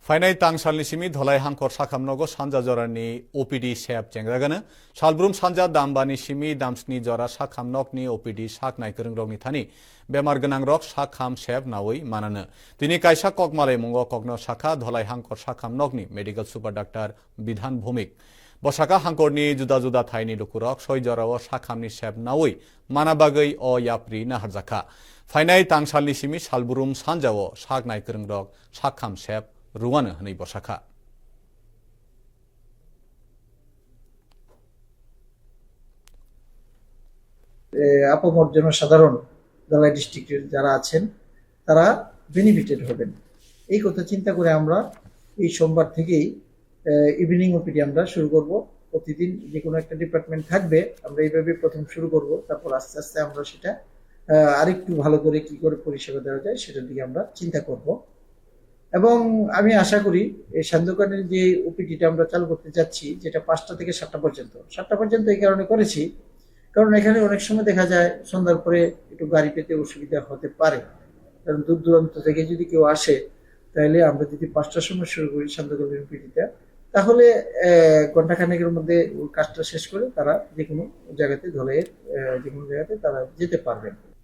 फाइनाय तांसालनि सिमी धलाई हांखर साखामनगो सानजा जरानि ओपीडी सेब चेंग्रागानो सालब्रुम सानजा दामबानि सिमी दामस्नि जरा साखामनगनि ओपीडी साक नायकरंग रगनि थानि बेमार गोनां रग साखाम सेब नावै मानानो दिनै कायसा ककमाले मुंगो ककनो साखा धलाई हांखर साखामनगनि मेडिकल सुपार डाक्टर बिधान भौमिक बसाका हांखरनि जुदा जुदा थाइनि लुकुरक सय जराव साखामनि सेब नावै मानाबागै अ याप्रि नाहारजाखा फाइनाय तांसालनि सिमी सालब्रुम सानजाव साक नायकरंग रग साखाम सेब रुवानो हनै बसाखा আপামর জনসাধারণ ধলাই ডিস্ট্রিক্টের যারা আছেন তারা বেনিফিটেড হবেন এই কথা চিন্তা করে আমরা এই সোমবার থেকেই ইভিনিং ওপিডি আমরা শুরু করব। প্রতিদিন যে কোনো একটা ডিপার্টমেন্ট থাকবে, আমরা এইভাবে প্রথম শুরু করব, তারপর আস্তে আস্তে আমরা সেটা আরেকটু ভালো করে কি করে পরিষেবা দেওয়া যায় সেটার দিকে আমরা চিন্তা করব। এবং আমি আশা করি এই সান্ধ্যকালীন যে ওপিডিটা আমরা চালু করতে যাচ্ছি, যেটা 5টা থেকে 7টা পর্যন্ত, 7টা পর্যন্ত এই কারণে করেছি কারণ এখানে অনেক সময় দেখা যায় সন্ধ্যার পরে একটু গাড়ি পেতে অসুবিধা হতে পারে। কারণ দূর দূরান্ত থেকে যদি কেউ আসে, তাহলে আমরা যদি 5টার সময় শুরু করি সান্ধ্যকালীন ওপিডিটা, তাহলে ঘন্টাখানেকের মধ্যে কাজটা শেষ করে তারা যে কোনো জায়গাতে ধলাইয়ের যে কোনো জায়গাতে তারা যেতে পারবেন।